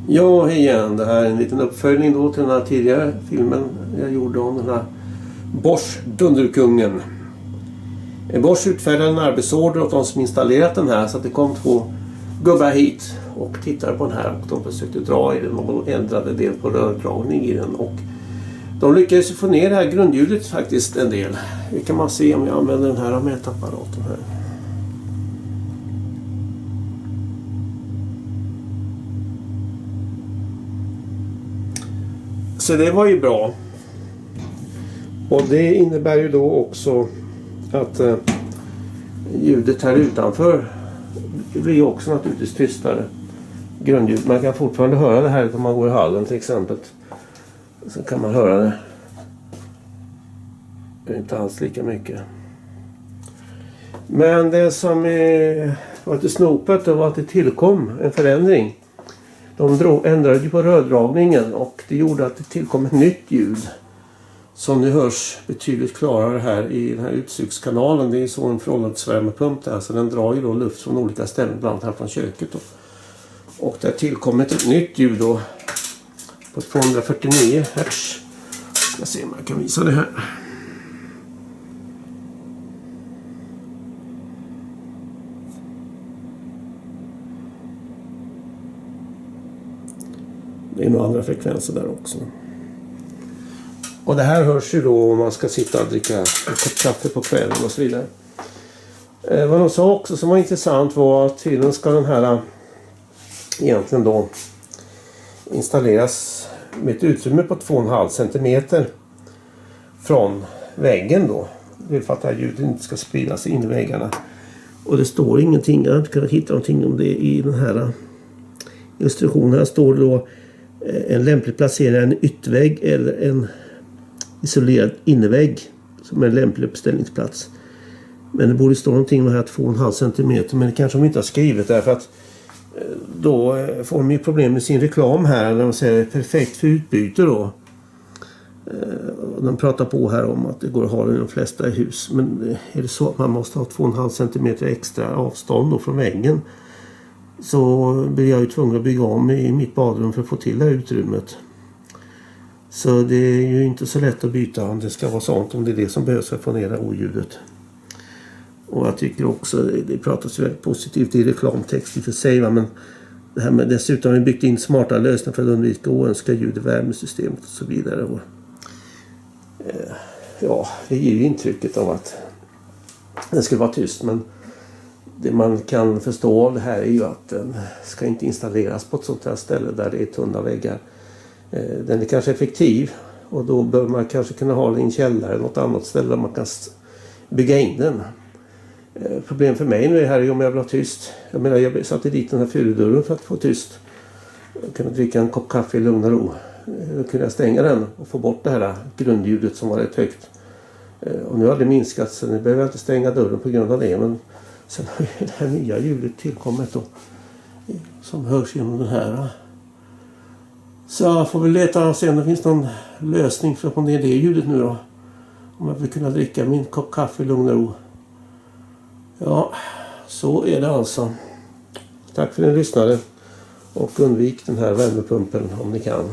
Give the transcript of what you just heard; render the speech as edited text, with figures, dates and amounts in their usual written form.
Ja, hej igen. Det här är en liten uppföljning då till den här tidigare filmen jag gjorde om den här Bosch Dunderkungen. Bosch utfärdade en arbetsorder åt de som installerat den här, så att det kom 2 gubbar hit och tittade på den här och de försökte dra i den och ändrade del på rördragning i den, och de lyckades få ner det här grundljudet faktiskt en del. Det kan man se om jag använder den här mätapparaten här. Så det var ju bra. Och det innebär ju då också att ljudet här utanför blir också naturligtvis tystare. Grundljud. Man kan fortfarande höra det här om man går i hallen till exempel. Så kan man höra det. Det är inte alls lika mycket. Men det som var lite snopet var att det tillkom en förändring. De ändrade ju på rördragningen och det gjorde att det tillkom ett nytt ljud. Som nu hörs betydligt klarare här i den här utsugskanalen. Det är så en förhållandsvärmepump där, så den drar ju då luft från olika ställen, bland annat här från köket då. Och det har tillkommit ett nytt ljud då på 249 Hz. Ska se om jag kan visa det här. Det är några andra frekvenser där också. Och det här hörs ju då om man ska sitta och dricka en kopp kaffe på kvällen och så vidare. Vad de sa också som var intressant var att tydligen ska den här egentligen då installeras med ett utrymme på 2,5 cm från väggen då. Det är för att det här ljudet inte ska sprida sig in i väggarna. Och det står ingenting, jag har inte kunnat hitta någonting om det i den här illustrationen. Här står det då en lämplig placering, en yttervägg eller en isolerad innervägg som är en lämplig uppställningsplats. Men det borde stå någonting om det här 2,5 cm, men det kanske de inte har skrivit, därför att då får de ju problem med sin reklam här när de säger perfekt för utbyte då. De pratar på här om att det går att ha det i de flesta hus, men är det så att man måste ha 2,5 cm extra avstånd då från väggen, så blir jag ju tvungen att bygga om i mitt badrum för att få till det här utrymmet. Så det är ju inte så lätt att byta om det ska vara sånt, om det är det som behövs för att få ner det oljudet. Och jag tycker också, det pratas väldigt positivt i reklamtext i för sig, men det här med, dessutom har vi byggt in smarta lösningar för att undvika oönskade ljud i värmesystemet och så vidare. Och, ja, det ger ju intrycket av att det skulle vara tyst, men det man kan förstå av det här är ju att den ska inte installeras på ett sånt här ställe där det är tunna väggar. Den är kanske effektiv och då bör man kanske kunna ha den i en källare eller något annat ställe där man kan bygga in den. Problem för mig nu är här om jag vill ha tyst. Jag menar, jag satte dit den här fyrudörren för att få tyst. Jag kunde dricka en kopp kaffe i lugn och ro. Då kunde jag stänga den och få bort det här grundljudet som var rätt högt. Och nu har det minskat, så nu behöver jag inte stänga dörren på grund av det. Men sen har ju det här nya ljudet tillkommit då, som hörs genom den här. Så jag får väl leta och se om det finns någon lösning för att få ner det ljudet nu då. Om jag vill kunna dricka min kopp kaffe i lugn och ro. Ja, så är det alltså. Tack för att ni lyssnade. Och undvik den här värmepumpen om ni kan.